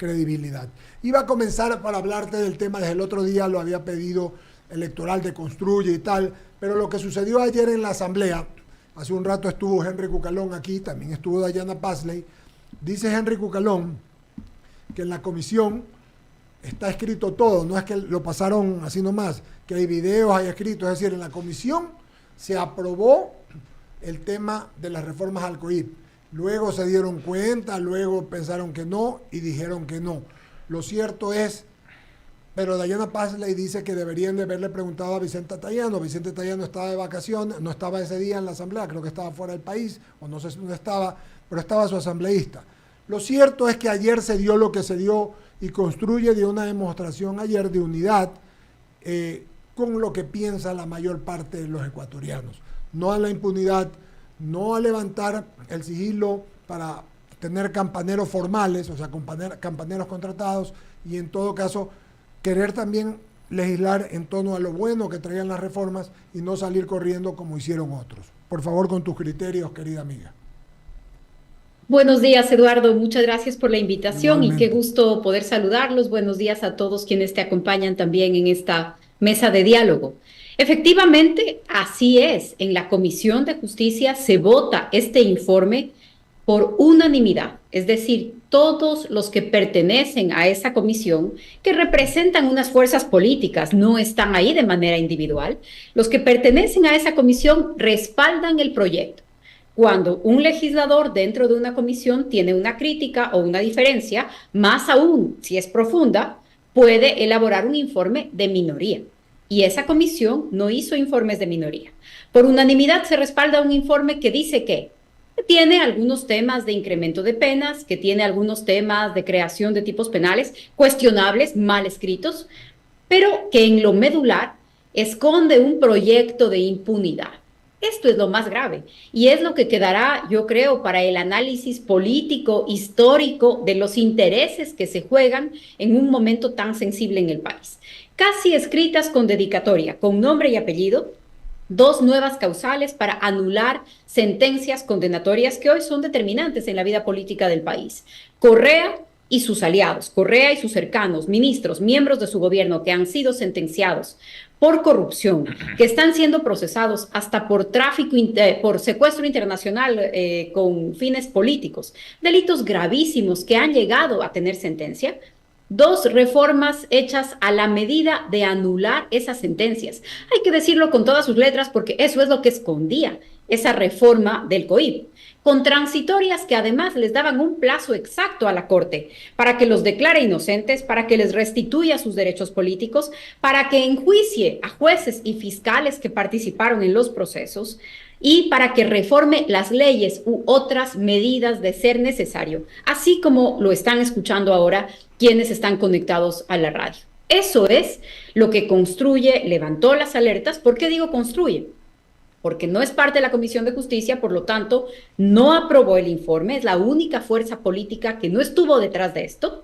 credibilidad. Iba a comenzar para hablarte del tema, desde el otro día lo había pedido electoral de Construye y tal, pero lo que sucedió ayer en la asamblea, hace un rato estuvo Henry Cucalón aquí, también estuvo Dayana Pasley, dice Henry Cucalón que en la comisión está escrito todo, no es que lo pasaron así nomás, que hay videos, hay escritos, es decir, en la comisión se aprobó el tema de las reformas al COIP. Luego se dieron cuenta, luego pensaron que no y dijeron que no. Lo cierto es, pero Dayana Pasley dice que deberían de haberle preguntado a Vicente Tayano. Vicente Tayano estaba de vacaciones, no estaba ese día en la asamblea, creo que estaba fuera del país, o no sé dónde estaba, pero estaba su asambleísta. Lo cierto es que ayer se dio lo que se dio y Construye dio una demostración ayer de unidad con lo que piensa la mayor parte de los ecuatorianos. No a la impunidad, no a levantar el sigilo para tener campaneros formales, o sea, campaneros contratados, y en todo caso querer también legislar en torno a lo bueno que traían las reformas y no salir corriendo como hicieron otros. Por favor, con tus criterios, querida amiga. Buenos días, Eduardo. Muchas gracias por la invitación y qué Igualmente. gusto poder saludarlos. Buenos días a todos quienes te acompañan también en esta mesa de diálogo. Efectivamente, así es. En la Comisión de Justicia se vota este informe por unanimidad, es decir, todos los que pertenecen a esa comisión, que representan unas fuerzas políticas, no están ahí de manera individual, los que pertenecen a esa comisión respaldan el proyecto. Cuando un legislador dentro de una comisión tiene una crítica o una diferencia, más aún si es profunda, puede elaborar un informe de minoría. Y esa comisión no hizo informes de minoría. Por unanimidad se respalda un informe que dice que tiene algunos temas de incremento de penas, que tiene algunos temas de creación de tipos penales cuestionables, mal escritos, pero que en lo medular esconde un proyecto de impunidad. Esto es lo más grave y es lo que quedará, yo creo, para el análisis político, histórico de los intereses que se juegan en un momento tan sensible en el país. Casi escritas con dedicatoria, con nombre y apellido, dos nuevas causales para anular sentencias condenatorias que hoy son determinantes en la vida política del país. Correa y sus aliados, Correa y sus cercanos, ministros, miembros de su gobierno que han sido sentenciados por corrupción, que están siendo procesados hasta por tráfico, por secuestro internacional con fines políticos, delitos gravísimos que han llegado a tener sentencia. Dos reformas hechas a la medida de anular esas sentencias. Hay que decirlo con todas sus letras porque eso es lo que escondía esa reforma del COIP, con transitorias que además les daban un plazo exacto a la Corte para que los declare inocentes, para que les restituya sus derechos políticos, para que enjuicie a jueces y fiscales que participaron en los procesos y para que reforme las leyes u otras medidas de ser necesario, así como lo están escuchando ahora quienes están conectados a la radio. Eso es lo que Construye levantó las alertas. ¿Por qué digo Construye? Porque no es parte de la Comisión de Justicia, por lo tanto, no aprobó el informe, es la única fuerza política que no estuvo detrás de esto,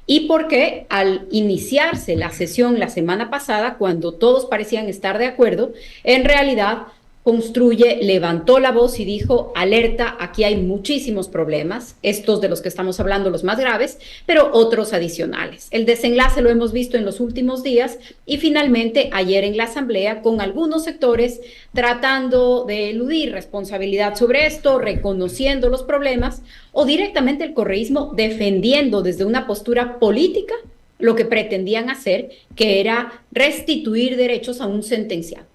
y porque al iniciarse la sesión la semana pasada, cuando todos parecían estar de acuerdo, en realidad Construye levantó la voz y dijo, alerta, aquí hay muchísimos problemas, estos de los que estamos hablando los más graves, pero otros adicionales. El desenlace lo hemos visto en los últimos días y finalmente ayer en la asamblea con algunos sectores tratando de eludir responsabilidad sobre esto, reconociendo los problemas o directamente el correísmo defendiendo desde una postura política lo que pretendían hacer, que era restituir derechos a un sentenciado.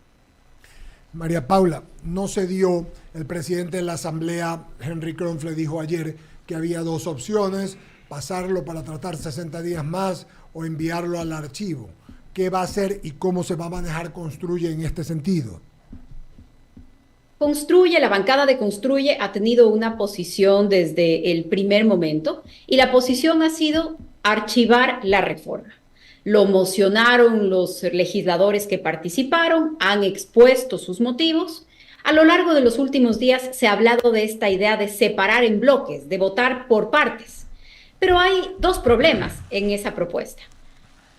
María Paula, no se dio, el presidente de la Asamblea, Henry Kronfle, dijo ayer que había dos opciones, pasarlo para tratar 60 días más o enviarlo al archivo. ¿Qué va a hacer y cómo se va a manejar Construye en este sentido? Construye, la bancada de Construye ha tenido una posición desde el primer momento y la posición ha sido archivar la reforma. Lo mocionaron los legisladores que participaron, han expuesto sus motivos. A lo largo de los últimos días se ha hablado de esta idea de separar en bloques, de votar por partes. Pero hay dos problemas en esa propuesta.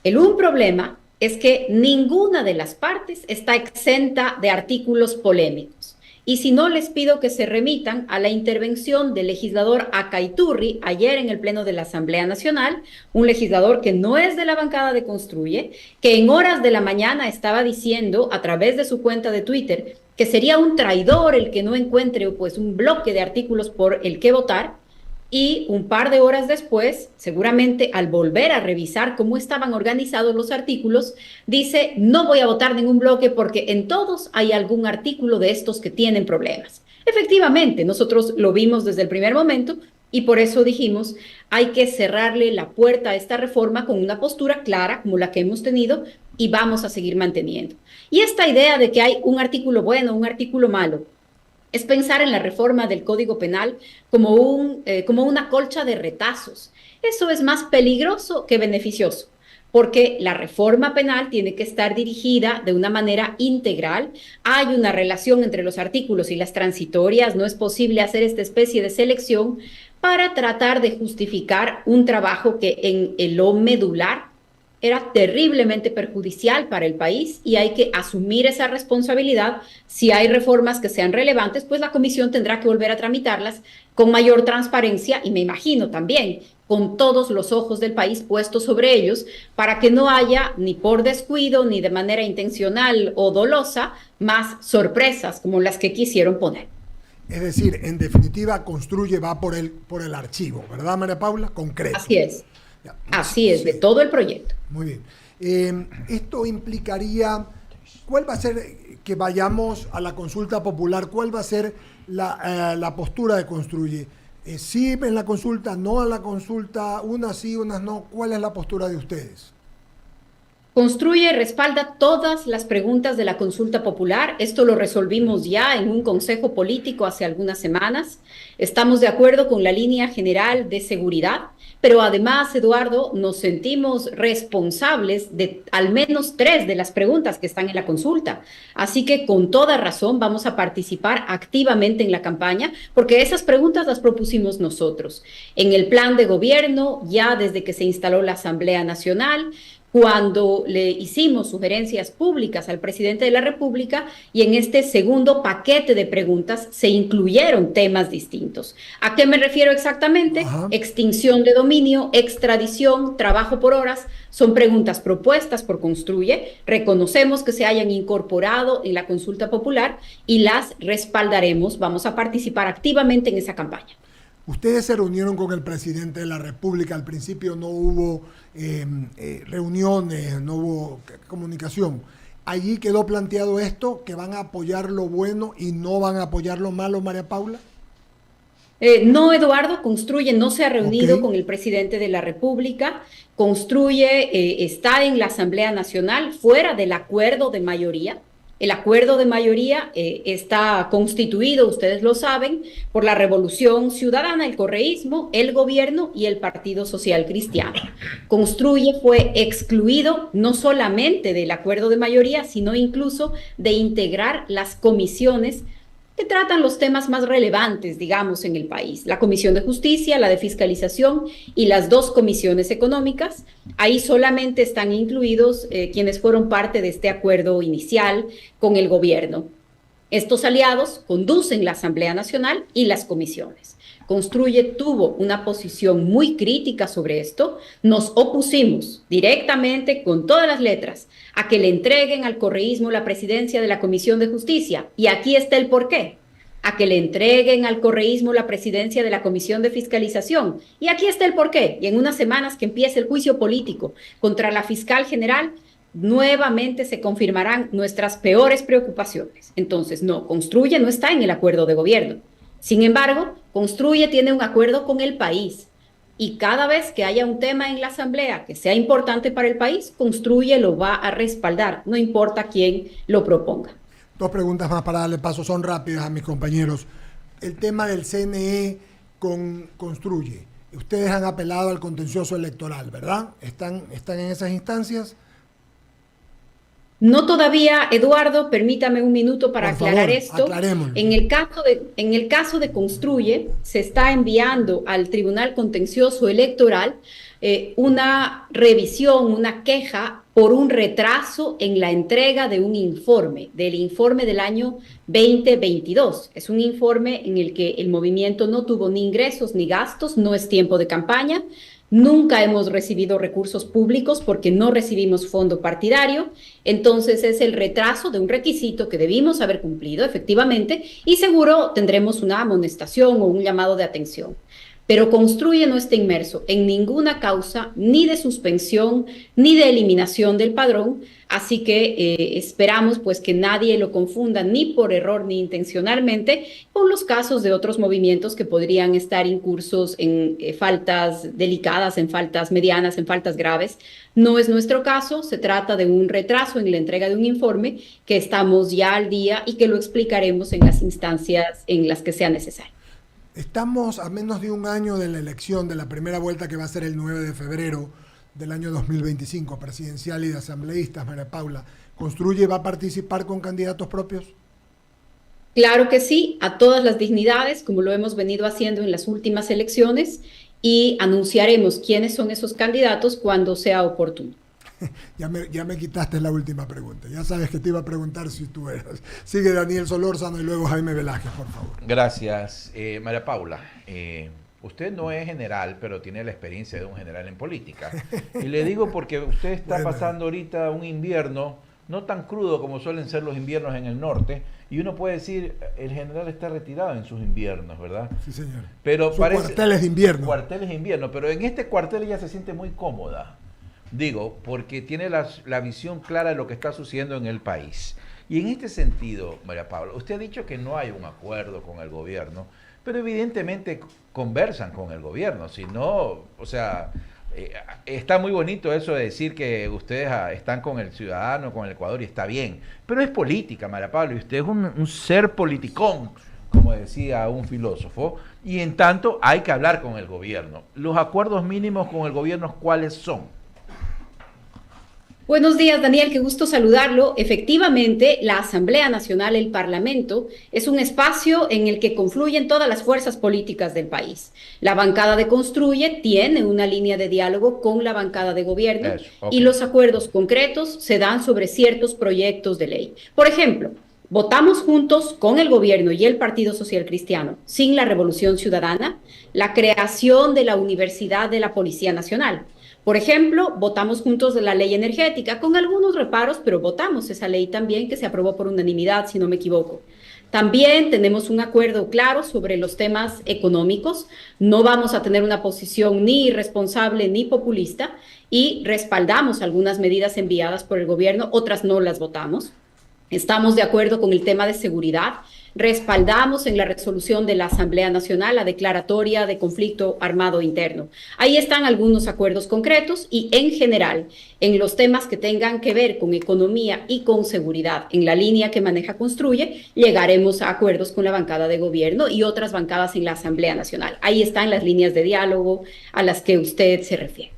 Un problema es que ninguna de las partes está exenta de artículos polémicos. y si no, les pido que se remitan a la intervención del legislador Acaiturri ayer en el Pleno de la Asamblea Nacional, un legislador que no es de la bancada de Construye, que en horas de la mañana estaba diciendo a través de su cuenta de Twitter que sería un traidor el que no encuentre pues un bloque de artículos por el que votar, y un par de horas después, seguramente al volver a revisar cómo estaban organizados los artículos, dice: no voy a votar ningún bloque porque en todos hay algún artículo de estos que tienen problemas. Efectivamente, nosotros lo vimos desde el primer momento y por eso dijimos: hay que cerrarle la puerta a esta reforma con una postura clara como la que hemos tenido y vamos a seguir manteniendo. Y esta idea de que hay un artículo bueno, un artículo malo, es pensar en la reforma del Código Penal como una colcha de retazos. Eso es más peligroso que beneficioso, porque la reforma penal tiene que estar dirigida de una manera integral. Hay una relación entre los artículos y las transitorias, no es posible hacer esta especie de selección para tratar de justificar un trabajo que en lo medular era terriblemente perjudicial para el país, y hay que asumir esa responsabilidad. Si hay reformas que sean relevantes, pues la comisión tendrá que volver a tramitarlas con mayor transparencia y me imagino también con todos los ojos del país puestos sobre ellos, para que no haya ni por descuido ni de manera intencional o dolosa más sorpresas como las que quisieron poner. Es decir, en definitiva, Construye va por el archivo, ¿verdad, María Paula? Concreto. Así es. Ya. Así es, Sí. de todo el proyecto. Muy bien. Esto implicaría, ¿cuál va a ser, que vayamos a la consulta popular, cuál va a ser la postura de Construye? ¿Sí en la consulta, no en la consulta, unas sí, unas no? ¿Cuál es la postura de ustedes? Construye, respalda todas las preguntas de la consulta popular. Esto lo resolvimos ya en un consejo político hace algunas semanas. Estamos de acuerdo con la línea general de seguridad, pero además, Eduardo, nos sentimos responsables de al menos 3 de las preguntas que están en la consulta. Así que con toda razón vamos a participar activamente en la campaña, porque esas preguntas las propusimos nosotros. En el plan de gobierno, ya desde que se instaló la Asamblea Nacional, cuando le hicimos sugerencias públicas al presidente de la República, y en este segundo paquete de preguntas se incluyeron temas distintos. ¿A qué me refiero exactamente? Ajá. Extinción de dominio, extradición, trabajo por horas, son preguntas propuestas por Construye. Reconocemos que se hayan incorporado en la consulta popular y las respaldaremos. Vamos a participar activamente en esa campaña. Ustedes se reunieron con el presidente de la República, al principio no hubo reuniones, no hubo comunicación. Allí quedó planteado esto, que van a apoyar lo bueno y no van a apoyar lo malo, María Paula. No, Eduardo, Construye no se ha reunido con el presidente de la República. Construye está en la Asamblea Nacional fuera del acuerdo de mayoría. El acuerdo de mayoría está constituido, ustedes lo saben, por la Revolución Ciudadana, el correísmo, el gobierno y el Partido Social Cristiano. Construye fue excluido no solamente del acuerdo de mayoría, sino incluso de integrar las comisiones que tratan los temas más relevantes, digamos, en el país. La Comisión de Justicia, la de Fiscalización y las 2 comisiones económicas. Ahí solamente están incluidos quienes fueron parte de este acuerdo inicial con el gobierno. Estos aliados conducen la Asamblea Nacional y las comisiones. Construye tuvo una posición muy crítica sobre esto. Nos opusimos directamente, con todas las letras, a que le entreguen al correísmo la presidencia de la Comisión de Justicia. Y aquí está el porqué. A que le entreguen al correísmo la presidencia de la Comisión de Fiscalización. Y aquí está el porqué. Y en unas semanas que empiece el juicio político contra la fiscal general, nuevamente se confirmarán nuestras peores preocupaciones. Entonces, no, Construye no está en el acuerdo de gobierno. Sin embargo, Construye tiene un acuerdo con el país, y cada vez que haya un tema en la Asamblea que sea importante para el país, Construye lo va a respaldar, no importa quién lo proponga. 2 preguntas más para darle paso, son rápidas a mis compañeros. El tema del CNE con Construye. Ustedes han apelado al contencioso electoral, ¿verdad? ¿Están en esas instancias? No, No todavía, Eduardo, permítame un minuto para Por aclarar favor, esto. aclarémoslo. En el caso de Construye, se está enviando al Tribunal Contencioso Electoral una revisión, una queja por un retraso en la entrega de un informe, del informe del año 2022. Es un informe en el que el movimiento no tuvo ni ingresos ni gastos, no es tiempo de campaña. Nunca hemos recibido recursos públicos porque no recibimos fondo partidario, entonces es el retraso de un requisito que debimos haber cumplido efectivamente y seguro tendremos una amonestación o un llamado de atención. Pero Construye no está inmerso en ninguna causa ni de suspensión ni de eliminación del padrón, así que esperamos pues que nadie lo confunda ni por error ni intencionalmente con los casos de otros movimientos que podrían estar incursos en faltas delicadas, en faltas medianas, en faltas graves. No es nuestro caso, se trata de un retraso en la entrega de un informe que estamos ya al día y que lo explicaremos en las instancias en las que sea necesario. Estamos a menos de un año de la elección, de la primera vuelta que va a ser el 9 de febrero del año 2025, presidencial y de asambleístas, María Paula. ¿Construye va a participar con candidatos propios? Claro que sí, a todas las dignidades, como lo hemos venido haciendo en las últimas elecciones, y anunciaremos quiénes son esos candidatos cuando sea oportuno. Ya me quitaste la última pregunta. Ya sabes que te iba a preguntar si tú eras. Sigue Daniel Solórzano y luego Jaime Velázquez, por favor. Gracias. María Paula, usted no es general, pero tiene la experiencia de un general en política. Y le digo porque usted está pasando ahorita un invierno no tan crudo como suelen ser los inviernos en el norte, y uno puede decir, el general está retirado en sus inviernos, ¿verdad? Sí, señor. Pero cuarteles de invierno. Cuarteles de invierno, pero en este cuartel ella se siente muy cómoda. Digo, porque tiene la visión clara de lo que está sucediendo en el país. Y en este sentido, María Paula, usted ha dicho que no hay un acuerdo con el gobierno, pero evidentemente conversan con el gobierno. Si no, o sea, está muy bonito eso de decir que ustedes están con el ciudadano, con el Ecuador, y está bien. Pero es política, María Paula, y usted es un ser politicón, como decía un filósofo, y en tanto hay que hablar con el gobierno. Los acuerdos mínimos con el gobierno, ¿cuáles son? Buenos días, Daniel, qué gusto saludarlo. Efectivamente, la Asamblea Nacional, el Parlamento, es un espacio en el que confluyen todas las fuerzas políticas del país. La bancada de Construye tiene una línea de diálogo con la bancada de gobierno y los acuerdos concretos se dan sobre ciertos proyectos de ley. Por ejemplo, votamos juntos con el gobierno y el Partido Social Cristiano, sin la Revolución Ciudadana, la creación de la Universidad de la Policía Nacional. Por ejemplo, votamos juntos de la ley energética, con algunos reparos, pero votamos esa ley también que se aprobó por unanimidad, si no me equivoco. También tenemos un acuerdo claro sobre los temas económicos. No vamos a tener una posición ni irresponsable ni populista y respaldamos algunas medidas enviadas por el gobierno, otras no las votamos. Estamos de acuerdo con el tema de seguridad. Respaldamos en la resolución de la Asamblea Nacional la declaratoria de conflicto armado interno. Ahí están algunos acuerdos concretos y en general, en los temas que tengan que ver con economía y con seguridad, en la línea que maneja Construye, llegaremos a acuerdos con la bancada de gobierno y otras bancadas en la Asamblea Nacional. Ahí están las líneas de diálogo a las que usted se refiere.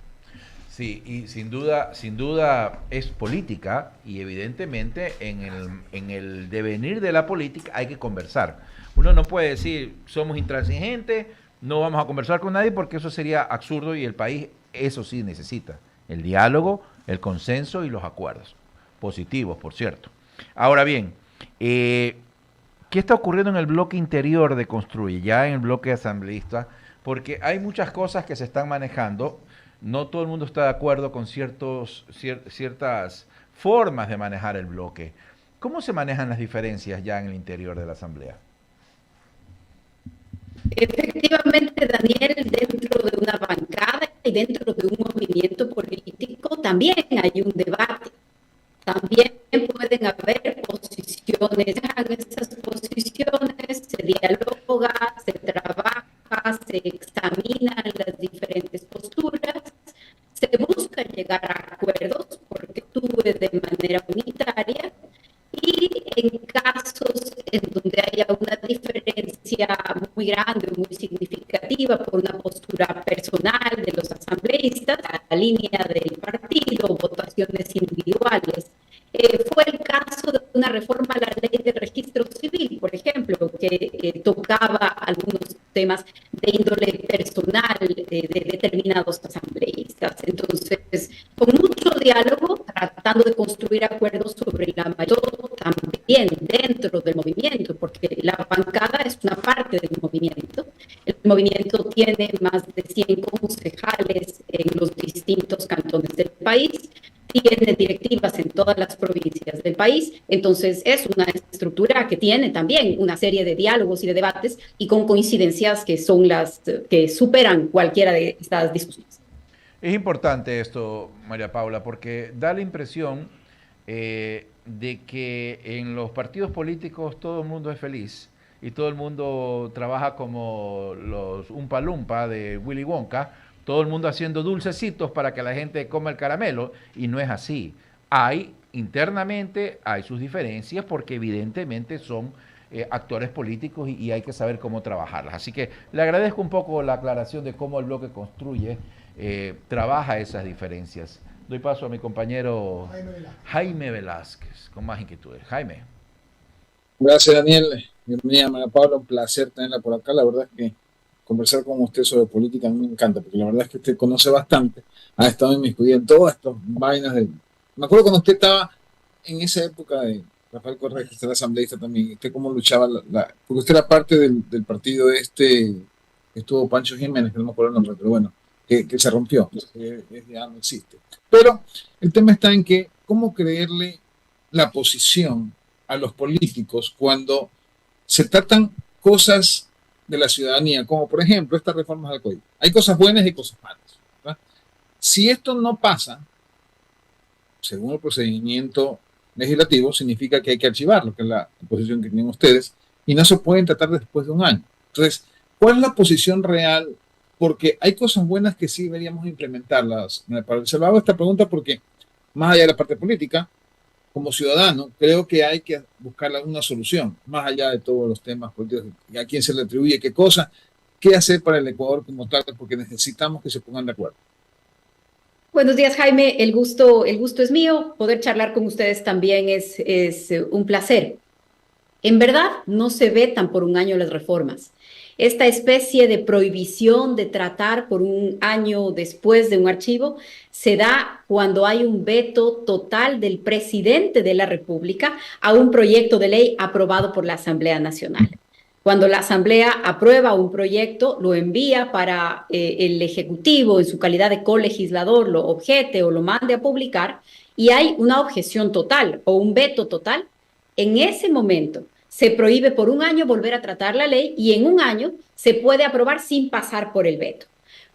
Sí, y sin duda es política, y evidentemente en el devenir de la política hay que conversar. Uno no puede decir, somos intransigentes, no vamos a conversar con nadie, porque eso sería absurdo, y el país eso sí necesita, el diálogo, el consenso y los acuerdos, positivos, por cierto. Ahora bien, ¿qué está ocurriendo en el bloque interior de Construye, ya en el bloque asambleísta? Porque hay muchas cosas que se están manejando. No todo el mundo está de acuerdo con ciertas formas de manejar el bloque. ¿Cómo se manejan las diferencias ya en el interior de la Asamblea? Efectivamente, Daniel, dentro de una bancada y dentro de un movimiento político también hay un debate. También pueden haber posiciones, esas posiciones, se dialoga, se trabaja, se examinan las diferentes posturas, se busca llegar a acuerdos porque actúe de manera unitaria, y en casos en donde haya una diferencia muy grande, muy significativa por una postura personal de los asambleístas, a la línea del partido, votaciones individuales una reforma a la ley de registro civil, por ejemplo, que tocaba algunos temas de índole personal de determinados asambleístas. Entonces, con mucho diálogo, tratando de construir acuerdos sobre la mayor también dentro del movimiento, porque la bancada es una parte del movimiento. El movimiento tiene más de 100 concejales en los distintos cantones del país, tiene directivas en todas las provincias del país, entonces es una estructura que tiene también una serie de diálogos y de debates y con coincidencias que son las que superan cualquiera de estas discusiones. Es importante esto, María Paula, porque da la impresión de que en los partidos políticos todo el mundo es feliz y todo el mundo trabaja como los Umpa Lumpa de Willy Wonka, todo el mundo haciendo dulcecitos para que la gente coma el caramelo, y no es así. Internamente hay sus diferencias porque evidentemente son actores políticos y hay que saber cómo trabajarlas. Así que le agradezco un poco la aclaración de cómo el bloque construye, trabaja esas diferencias. Doy paso a mi compañero Jaime Velázquez, con más inquietudes. Jaime. Gracias, Daniel. Bienvenida, María Paula. Un placer tenerla por acá. La verdad es que conversar con usted sobre política a mí me encanta, porque la verdad es que usted conoce bastante, ha estado inmiscuido en todas estas vainas de... Me acuerdo cuando usted estaba en esa época de Rafael Correa, que usted era asambleísta también, usted cómo luchaba, porque usted era parte del partido que estuvo Pancho Jiménez, que no me acuerdo el nombre, pero bueno, que se rompió, ya no existe. Pero el tema está en que, ¿cómo creerle la posición a los políticos cuando se tratan cosas de la ciudadanía, como por ejemplo estas reformas al código? Hay cosas buenas y cosas malas, ¿verdad? Si esto no pasa, según el procedimiento legislativo, significa que hay que archivarlo, que es la posición que tienen ustedes, y no se pueden tratar después de un año. Entonces, ¿cuál es la posición real? Porque hay cosas buenas que sí deberíamos implementarlas. Se lo hago esta pregunta porque, más allá de la parte política, como ciudadano, creo que hay que buscar una solución, más allá de todos los temas políticos, a quién se le atribuye qué cosa, qué hacer para el Ecuador como tal, porque necesitamos que se pongan de acuerdo. Buenos días, Jaime. El gusto es mío. Poder charlar con ustedes también es un placer. En verdad, no se vetan por un año las reformas. Esta especie de prohibición de tratar por un año después de un archivo se da cuando hay un veto total del presidente de la República a un proyecto de ley aprobado por la Asamblea Nacional. Cuando la Asamblea aprueba un proyecto, lo envía para el Ejecutivo en su calidad de colegislador, lo objete o lo mande a publicar, y hay una objeción total o un veto total, en ese momento se prohíbe por un año volver a tratar la ley y en un año se puede aprobar sin pasar por el veto.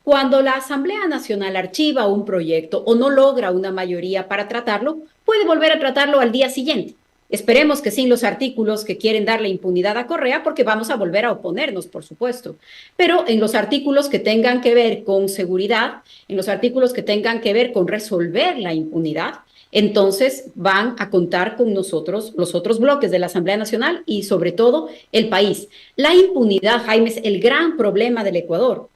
Cuando la Asamblea Nacional archiva un proyecto o no logra una mayoría para tratarlo, puede volver a tratarlo al día siguiente. Esperemos que sin los artículos que quieren darle impunidad a Correa, porque vamos a volver a oponernos, por supuesto. Pero en los artículos que tengan que ver con seguridad, en los artículos que tengan que ver con resolver la impunidad, entonces van a contar con nosotros los otros bloques de la Asamblea Nacional y sobre todo el país. La impunidad, Jaime, es el gran problema del Ecuador.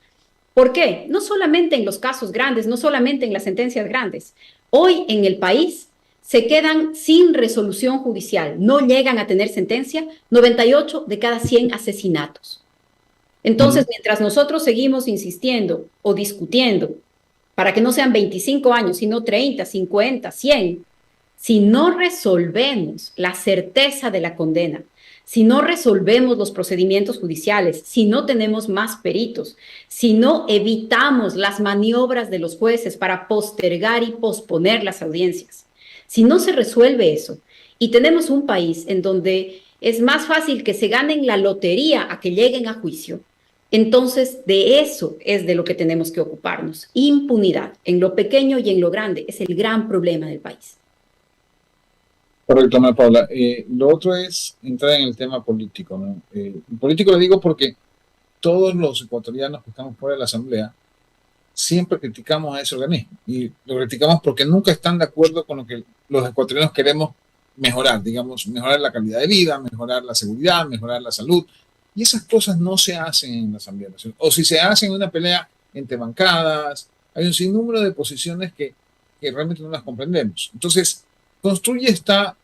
¿Por qué? No solamente en los casos grandes, no solamente en las sentencias grandes. Hoy en el país se quedan sin resolución judicial, no llegan a tener sentencia 98 de cada 100 asesinatos. Entonces, mientras nosotros seguimos insistiendo o discutiendo para que no sean 25 años, sino 30, 50, 100, si no resolvemos la certeza de la condena, si no resolvemos los procedimientos judiciales, si no tenemos más peritos, si no evitamos las maniobras de los jueces para postergar y posponer las audiencias, si no se resuelve eso y tenemos un país en donde es más fácil que se ganen la lotería a que lleguen a juicio, entonces de eso es de lo que tenemos que ocuparnos. Impunidad en lo pequeño y en lo grande es el gran problema del país. Correcto, Ana Paula. Lo otro es entrar en el tema político, ¿no? Político lo digo porque todos los ecuatorianos que estamos fuera de la Asamblea siempre criticamos a ese organismo y lo criticamos porque nunca están de acuerdo con lo que los ecuatorianos queremos mejorar, digamos, mejorar la calidad de vida, mejorar la seguridad, mejorar la salud, y esas cosas no se hacen en la Asamblea Nacional, o si se hacen en una pelea entre bancadas, hay un sinnúmero de posiciones que realmente no las comprendemos. Entonces, Construye está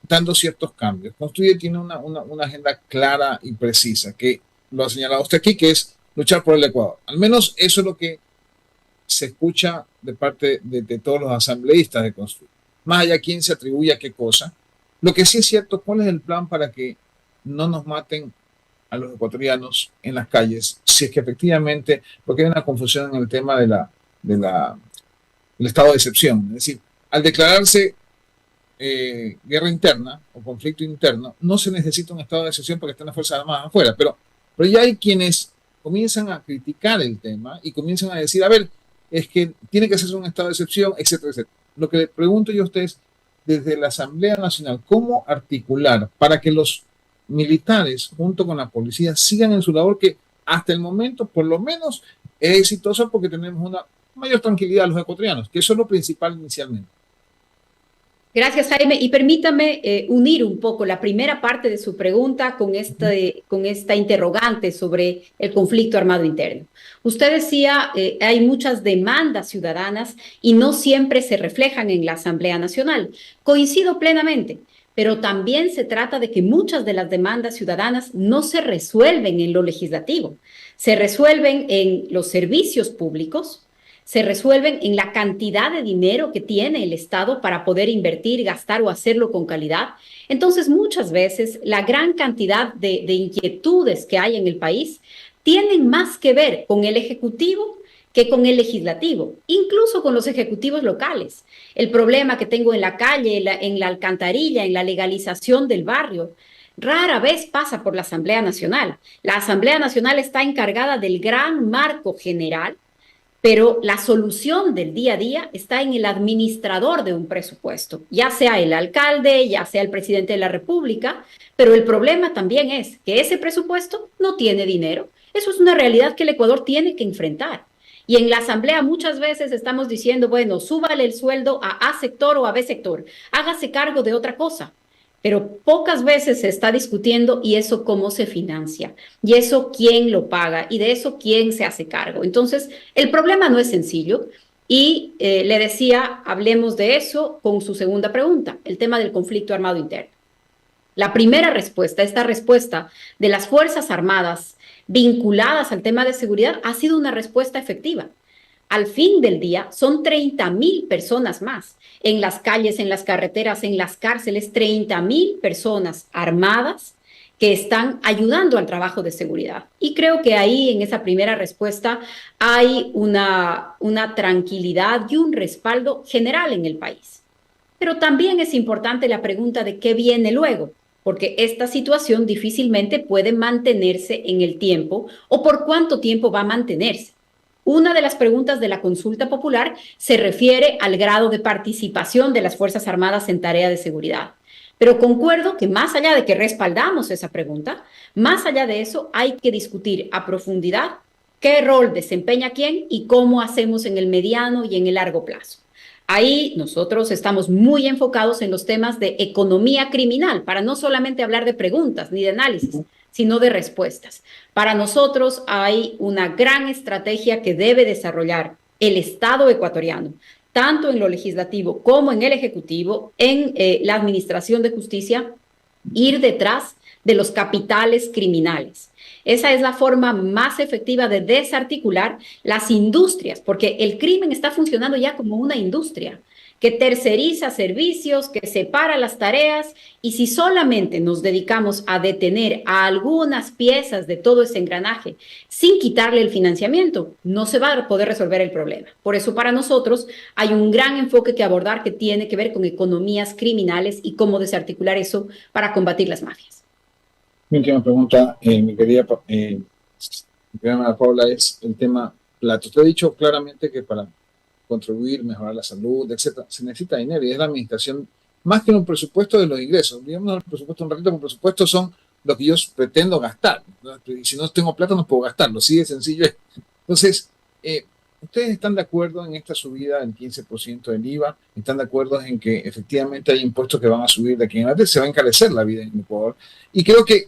dando ciertos cambios. Construye tiene una agenda clara y precisa, que lo ha señalado usted aquí, que es luchar por el Ecuador. Al menos eso es lo que se escucha de parte de todos los asambleístas de Construye. Más allá quién se atribuye a qué cosa. Lo que sí es cierto, ¿cuál es el plan para que no nos maten a los ecuatorianos en las calles? Si es que efectivamente, porque hay una confusión en el tema del estado de excepción. Es decir, al declararse guerra interna o conflicto interno, no se necesita un estado de excepción porque están las Fuerzas Armadas afuera, pero ya hay quienes comienzan a criticar el tema y comienzan a decir, a ver, es que tiene que ser un estado de excepción, etcétera, etcétera. Lo que le pregunto yo a ustedes, desde la Asamblea Nacional, ¿cómo articular para que los militares, junto con la policía, sigan en su labor que hasta el momento, por lo menos, es exitosa porque tenemos una mayor tranquilidad a los ecuatorianos, que eso es lo principal inicialmente? Gracias, Jaime. Y permítame unir un poco la primera parte de su pregunta con esta interrogante sobre el conflicto armado interno. Usted decía, hay muchas demandas ciudadanas y no siempre se reflejan en la Asamblea Nacional. Coincido plenamente, pero también se trata de que muchas de las demandas ciudadanas no se resuelven en lo legislativo, se resuelven en los servicios públicos, se resuelven en la cantidad de dinero que tiene el Estado para poder invertir, gastar o hacerlo con calidad. Entonces, muchas veces, la gran cantidad de inquietudes que hay en el país tienen más que ver con el Ejecutivo que con el Legislativo, incluso con los ejecutivos locales. El problema que tengo en la calle, en la alcantarilla, en la legalización del barrio, rara vez pasa por la Asamblea Nacional. La Asamblea Nacional está encargada del gran marco general, pero la solución del día a día está en el administrador de un presupuesto, ya sea el alcalde, ya sea el presidente de la República, pero el problema también es que ese presupuesto no tiene dinero. Eso es una realidad que el Ecuador tiene que enfrentar. Y en la asamblea muchas veces estamos diciendo, bueno, súbale el sueldo a A sector o a B sector, hágase cargo de otra cosa. Pero pocas veces se está discutiendo y eso cómo se financia, y eso quién lo paga, y de eso quién se hace cargo. Entonces, el problema no es sencillo y le decía, hablemos de eso con su segunda pregunta, el tema del conflicto armado interno. La primera respuesta, esta respuesta de las Fuerzas Armadas vinculadas al tema de seguridad ha sido una respuesta efectiva. Al fin del día, son 30,000 personas más en las calles, en las carreteras, en las cárceles, 30,000 personas armadas que están ayudando al trabajo de seguridad. Y creo que ahí, en esa primera respuesta, hay una tranquilidad y un respaldo general en el país. Pero también es importante la pregunta de qué viene luego, porque esta situación difícilmente puede mantenerse en el tiempo o por cuánto tiempo va a mantenerse. Una de las preguntas de la consulta popular se refiere al grado de participación de las Fuerzas Armadas en tarea de seguridad. Pero concuerdo que más allá de que respaldamos esa pregunta, más allá de eso hay que discutir a profundidad qué rol desempeña quién y cómo hacemos en el mediano y en el largo plazo. Ahí nosotros estamos muy enfocados en los temas de economía criminal, para no solamente hablar de preguntas ni de análisis, sino de respuestas. Para nosotros hay una gran estrategia que debe desarrollar el Estado ecuatoriano, tanto en lo legislativo como en el ejecutivo, en la administración de justicia, ir detrás de los capitales criminales. Esa es la forma más efectiva de desarticular las industrias, porque el crimen está funcionando ya como una industria que terceriza servicios, que separa las tareas, y si solamente nos dedicamos a detener a algunas piezas de todo ese engranaje sin quitarle el financiamiento, no se va a poder resolver el problema. Por eso para nosotros hay un gran enfoque que abordar que tiene que ver con economías criminales y cómo desarticular eso para combatir las mafias. Mi última pregunta, mi querida Ana Paula, es el tema plata. Usted ha dicho claramente que para contribuir, mejorar la salud, etcétera, se necesita dinero y es la administración, más que un presupuesto de los ingresos. Digamos, el presupuesto un ratito, porque presupuestos son lo que yo pretendo gastar. Y si no tengo plata, no puedo gastarlo. Así de sencillo es. Entonces, ¿ustedes están de acuerdo en esta subida del 15% del IVA? ¿Están de acuerdo en que efectivamente hay impuestos que van a subir de aquí en adelante? Se va a encarecer la vida en Ecuador. Y creo que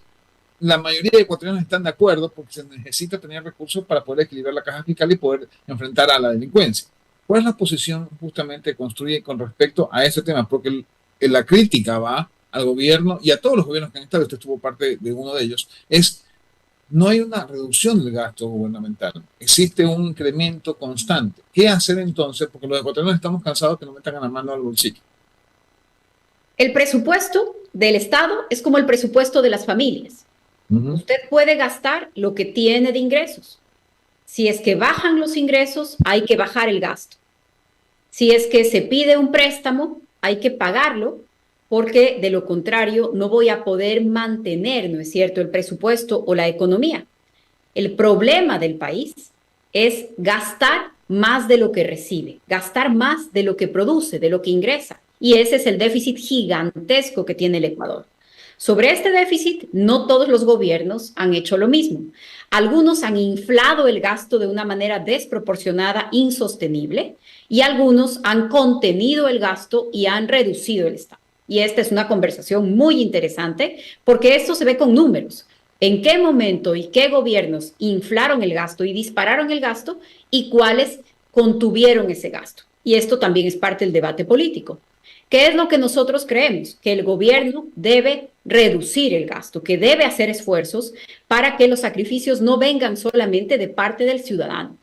la mayoría de ecuatorianos están de acuerdo porque se necesita tener recursos para poder equilibrar la caja fiscal y poder enfrentar a la delincuencia. ¿Cuál es la posición justamente que construye con respecto a este tema? Porque la crítica va al gobierno y a todos los gobiernos que han estado, usted estuvo parte de uno de ellos, es no hay una reducción del gasto gubernamental, existe un incremento constante. ¿Qué hacer entonces? Porque los ecuatorianos estamos cansados que nos metan la mano al bolsillo. El presupuesto del Estado es como el presupuesto de las familias. Usted puede gastar lo que tiene de ingresos. Si es que bajan los ingresos, hay que bajar el gasto. Si es que se pide un préstamo, hay que pagarlo, porque de lo contrario no voy a poder mantener, ¿no es cierto?, el presupuesto o la economía. El problema del país es gastar más de lo que recibe, gastar más de lo que produce, de lo que ingresa. Y ese es el déficit gigantesco que tiene el Ecuador. Sobre este déficit, no todos los gobiernos han hecho lo mismo. Algunos han inflado el gasto de una manera desproporcionada, insostenible, y algunos han contenido el gasto y han reducido el Estado. Y esta es una conversación muy interesante porque esto se ve con números. ¿En qué momento y qué gobiernos inflaron el gasto y dispararon el gasto y cuáles contuvieron ese gasto? Y esto también es parte del debate político. ¿Qué es lo que nosotros creemos? Que el gobierno debe reducir el gasto, que debe hacer esfuerzos para que los sacrificios no vengan solamente de parte del ciudadano,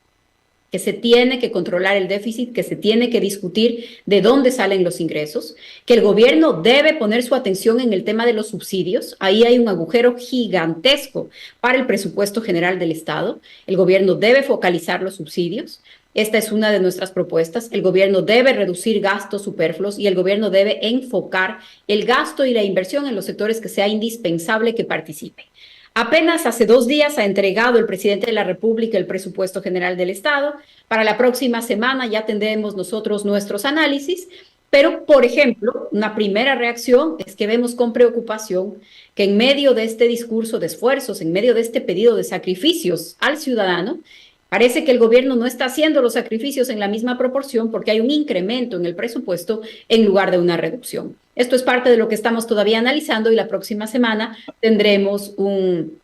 que se tiene que controlar el déficit, que se tiene que discutir de dónde salen los ingresos, que el gobierno debe poner su atención en el tema de los subsidios. Ahí hay un agujero gigantesco para el presupuesto general del Estado. El gobierno debe focalizar los subsidios. Esta es una de nuestras propuestas. El gobierno debe reducir gastos superfluos y el gobierno debe enfocar el gasto y la inversión en los sectores que sea indispensable que participe. Apenas hace 2 días ha entregado el presidente de la República el presupuesto general del Estado. Para la próxima semana ya tendremos nosotros nuestros análisis, pero, por ejemplo, una primera reacción es que vemos con preocupación que en medio de este discurso de esfuerzos, en medio de este pedido de sacrificios al ciudadano, parece que el gobierno no está haciendo los sacrificios en la misma proporción porque hay un incremento en el presupuesto en lugar de una reducción. Esto es parte de lo que estamos todavía analizando y la próxima semana tendremos un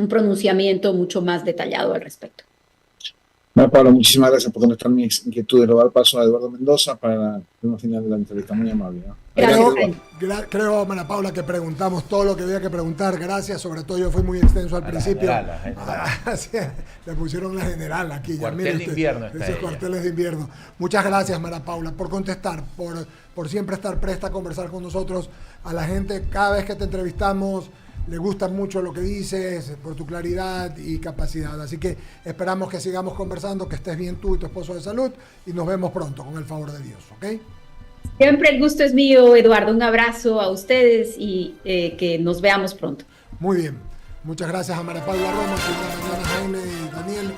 pronunciamiento mucho más detallado al respecto. Bueno, Pablo, muchísimas gracias por contestar mis inquietudes. Le voy a dar paso a Eduardo Mendoza para el final de la entrevista. Muy amable, ¿no? Creo, María Paula, que preguntamos todo lo que había que preguntar. Gracias, sobre todo yo fui muy extenso al principio. Le pusieron la general aquí. Cuartel de invierno. Esos cuarteles de invierno. Muchas gracias, María Paula, por contestar, por siempre estar presta a conversar con nosotros. A la gente, cada vez que te entrevistamos, le gusta mucho lo que dices, por tu claridad y capacidad. Así que esperamos que sigamos conversando, que estés bien tú y tu esposo de salud y nos vemos pronto, con el favor de Dios, ¿ok? Siempre el gusto es mío, Eduardo. Un abrazo a ustedes y que nos veamos pronto. Muy bien. Muchas gracias a María Paula Roma, Jaime y Daniel.